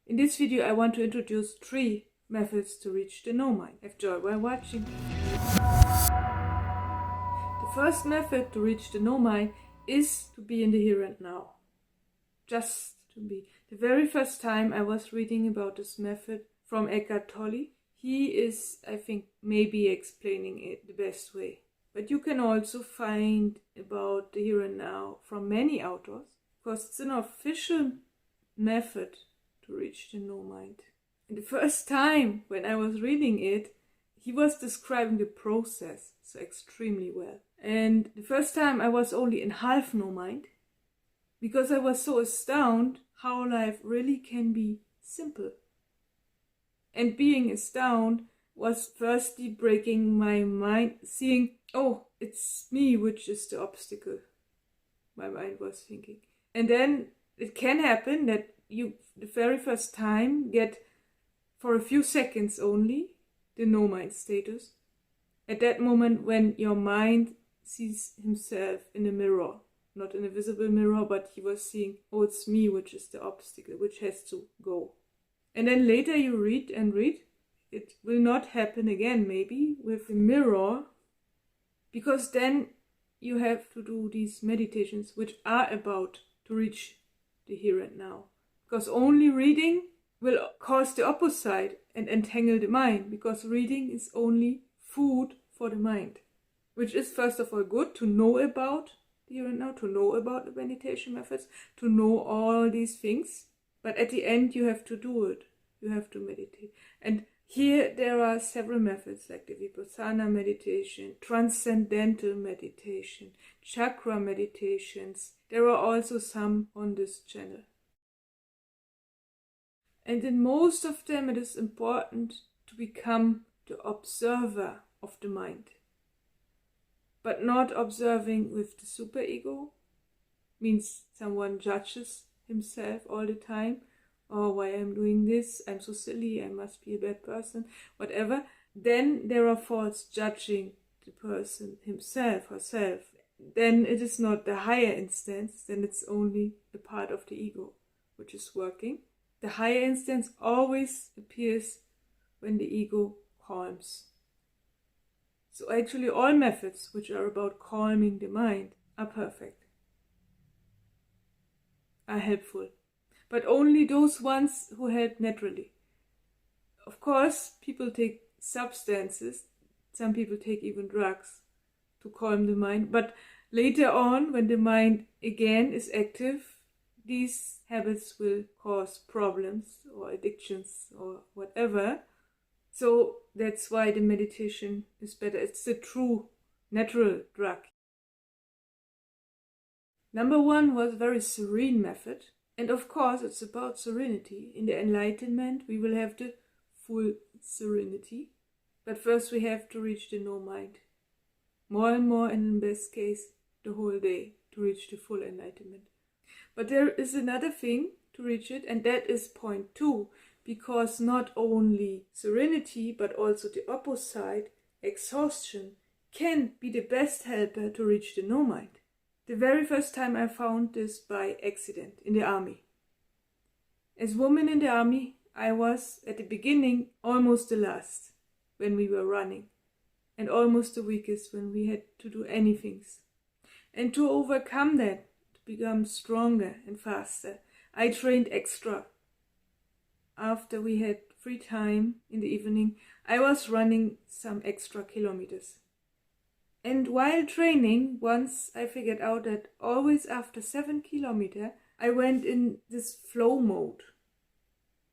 In this video I want to introduce 3 methods to reach the no mind. Have joy while watching. The first method to reach the no mind is to be in the here and now. Just to be. The very first time I was reading about this method from Eckhart Tolle, he is, I think, maybe explaining it the best way. But you can also find about the here and now from many authors, because it's an official method to reach the no mind. And the first time when I was reading it, he was describing the process so extremely well. And the first time I was only in half no mind, because I was so astounded how life really can be simple. And being astounded was firstly breaking my mind, seeing, oh, it's me which is the obstacle, my mind was thinking. And then it can happen that you, the very first time, get for a few seconds only the no mind status. At that moment when your mind sees himself in a mirror, not in a visible mirror, but he was seeing, oh, it's me which is the obstacle, which has to go. And then later you read and read, it will not happen again maybe with the mirror, because then you have to do these meditations which are about to reach the here and now. Because only reading will cause the opposite and entangle the mind, because reading is only food for the mind, which is first of all good to know about the here and now, to know about the meditation methods, to know all these things. But at the end you have to do it. You have to meditate. And here there are several methods like the Vipassana meditation, transcendental meditation, chakra meditations. There are also some on this channel. And in most of them it is important to become the observer of the mind. But not observing with the superego, means someone judges himself all the time. Oh, why I'm doing this, I'm so silly, I must be a bad person, whatever. Then there are thoughts judging the person himself, herself. Then it is not the higher instance, then it's only a part of the ego which is working. The higher instance always appears when the ego calms. So actually all methods which are about calming the mind are perfect, are helpful. But only those ones who help naturally. Of course, people take substances, some people take even drugs to calm the mind, but later on, when the mind again is active, these habits will cause problems or addictions or whatever. So that's why the meditation is better. It's the true natural drug. Number 1 was a very serene method. And of course, it's about serenity. In the enlightenment, we will have the full serenity. But first we have to reach the no mind. More and more, and in best case, the whole day to reach the full enlightenment. But there is another thing to reach it, and that is point 2. Because not only serenity, but also the opposite, exhaustion, can be the best helper to reach the no mind. The very first time I found this by accident in the army. As a woman in the army, I was at the beginning almost the last when we were running, and almost the weakest when we had to do anything. And to overcome that, to become stronger and faster, I trained extra. After we had free time in the evening, I was running some extra kilometers. And while training, once I figured out that always after 7 kilometers, I went in this flow mode.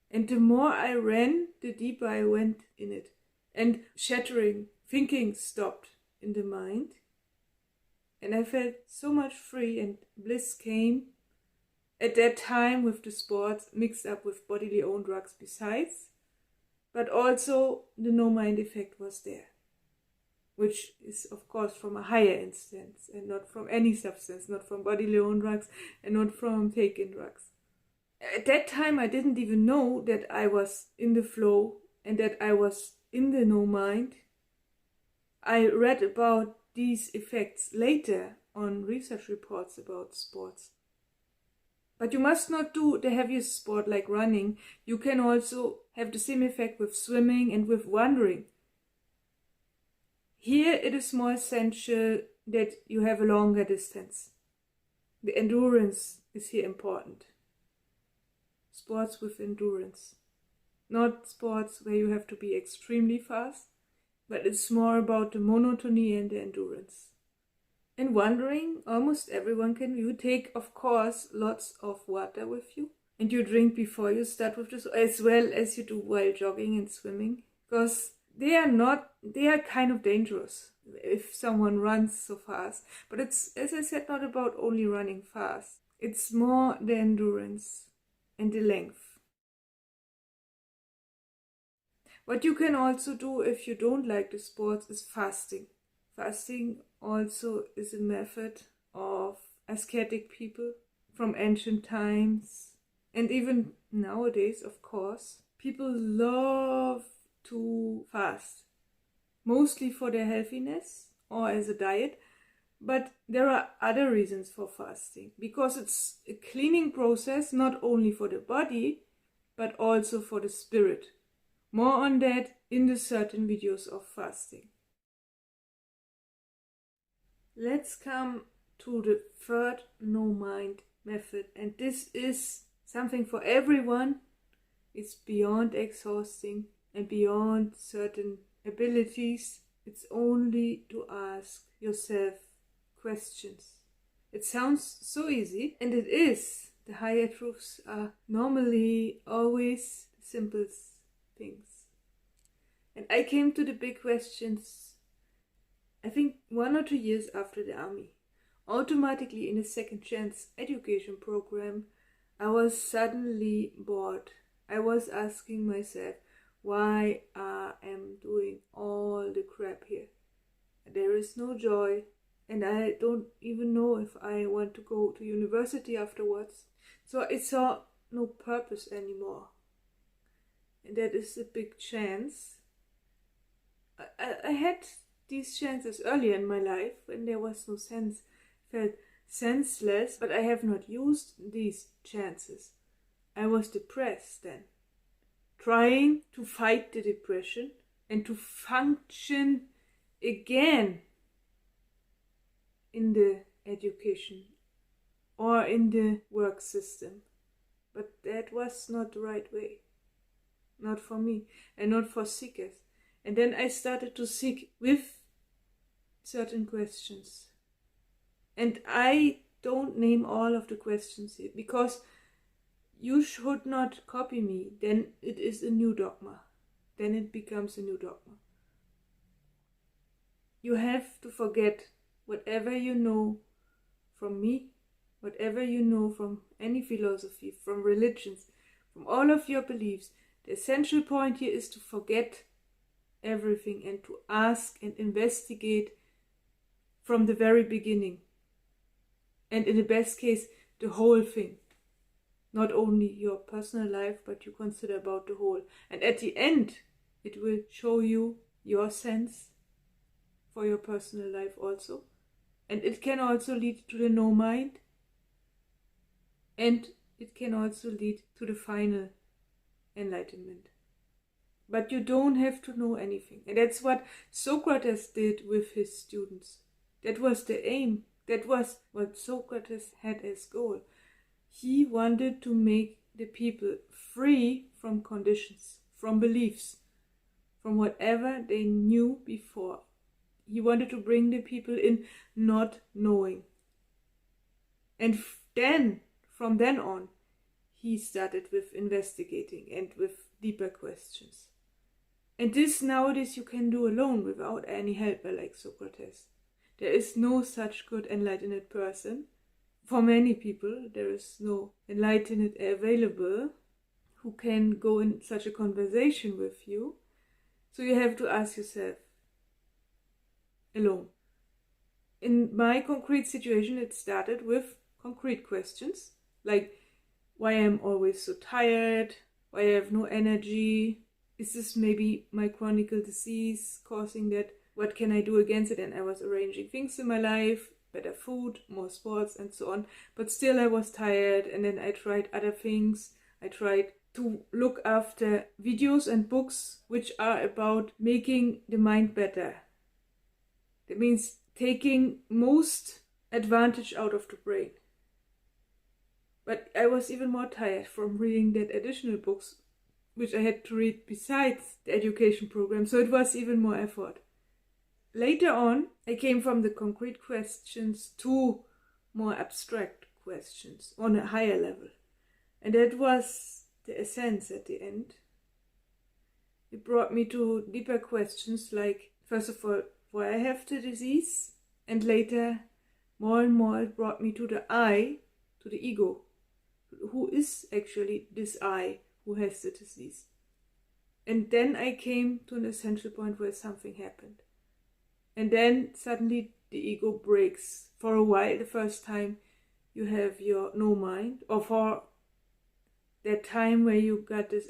And the more I ran, the deeper I went in it. And shattering, thinking stopped in the mind. And I felt so much free, and bliss came at that time with the sports mixed up with bodily owned drugs besides. But also the no mind effect was there, which is of course from a higher instance and not from any substance, not from bodily owned drugs and not from taken drugs. At that time I didn't even know that I was in the flow and that I was in the no mind. I read about these effects later on research reports about sports. But you must not do the heaviest sport like running. You can also have the same effect with swimming and with wandering. Here it is more essential that you have a longer distance. The endurance is here important. Sports with endurance. Not sports where you have to be extremely fast, but it's more about the monotony and the endurance. In wandering, almost everyone can. You take, of course, lots of water with you, and you drink before you start with this, as well as you do while jogging and swimming, because they are kind of dangerous if someone runs so fast. But it's, as I said, not about only running fast. It's more the endurance and the length. What you can also do if you don't like the sports is fasting. Fasting also is a method of ascetic people from ancient times, and even nowadays, of course. People love to fast, mostly for their healthiness or as a diet, but there are other reasons for fasting, because it's a cleaning process not only for the body, but also for the spirit. More on that in the certain videos of fasting. Let's come to the third no mind method, and this is something for everyone. It's beyond exhausting and beyond certain abilities. It's only to ask yourself questions. It sounds so easy, and it is. The higher truths are normally always the simplest things. And I came to the big questions, I think 1 or 2 years after the army. Automatically in a second chance education program, I was suddenly bored. I was asking myself why I am doing all the crap here. There is no joy, and I don't even know if I want to go to university afterwards. So I saw no purpose anymore. And that is a big chance. I had these chances earlier in my life when there was no sense, felt senseless, but I have not used these chances. I was depressed then, trying to fight the depression and to function again in the education or in the work system. But that was not the right way. Not for me and not for seekers. And then I started to seek with certain questions. And I don't name all of the questions here, because you should not copy me. Then it is a new dogma. Then it becomes a new dogma. You have to forget whatever you know from me, whatever you know from any philosophy, from religions, from all of your beliefs. The essential point here is to forget everything and to ask and investigate from the very beginning. And in the best case, the whole thing. Not only your personal life, but you consider about the whole. And at the end, it will show you your sense for your personal life also. And it can also lead to the no mind. And it can also lead to the final enlightenment. But you don't have to know anything. And that's what Socrates did with his students. That was the aim. That was what Socrates had as goal. He wanted to make the people free from conditions, from beliefs, from whatever they knew before. He wanted to bring the people in not knowing. And then, from then on, he started with investigating and with deeper questions. And this nowadays you can do alone without any helper like Socrates. There is no such good enlightened person. For many people, there is no enlightened available who can go in such a conversation with you. So you have to ask yourself alone. In my concrete situation, it started with concrete questions like why I'm always so tired, why I have no energy. Is this maybe my chronic disease causing that? What can I do against it? And I was arranging things in my life better food, more sports and so on. But still I was tired, and then I tried other things. I tried to look after videos and books which are about making the mind better. That means taking most advantage out of the brain. But I was even more tired from reading that additional books which I had to read besides the education program, so it was even more effort. Later on, I came from the concrete questions to more abstract questions on a higher level. And that was the essence at the end. It brought me to deeper questions like, first of all, why I have the disease, and later, more and more, it brought me to the I, to the ego. Who is actually this I who has the disease? And then I came to an essential point where something happened. And then suddenly the ego breaks. For a while, the first time you have your no mind, or for that time where you got this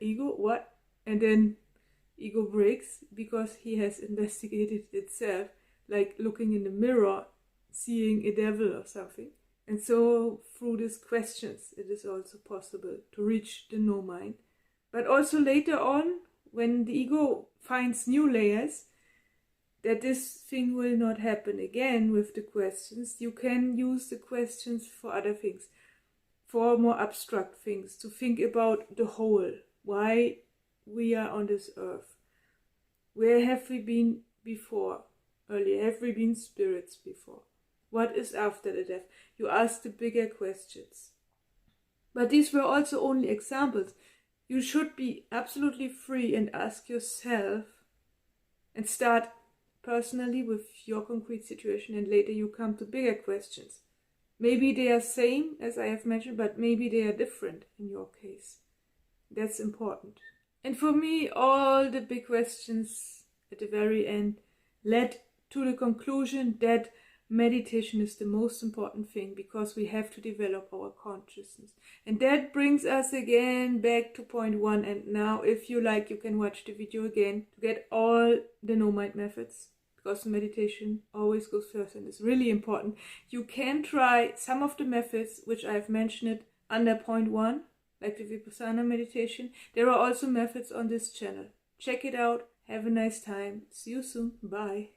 ego, what? And then ego breaks because he has investigated itself, like looking in the mirror, seeing a devil or something. And so through these questions, it is also possible to reach the no mind. But also later on, when the ego finds new layers, that this thing will not happen again with the questions. You can use the questions for other things, for more abstract things, to think about the whole, why we are on this earth. Where have we been before? Earlier, have we been spirits before? What is after the death? You ask the bigger questions. But these were also only examples. You should be absolutely free and ask yourself and start personally with your concrete situation, and later you come to bigger questions. Maybe they are same as I have mentioned, but maybe they are different in your case. That's important. And for me, all the big questions at the very end led to the conclusion that meditation is the most important thing, because we have to develop our consciousness. And that brings us again back to point 1. And now, if you like, you can watch the video again to get all the no mind methods, because meditation always goes first and is really important. You can try some of the methods which I've mentioned under point 1, like the Vipassana meditation. There are also methods on this channel. Check it out. Have a nice time. See you soon. Bye.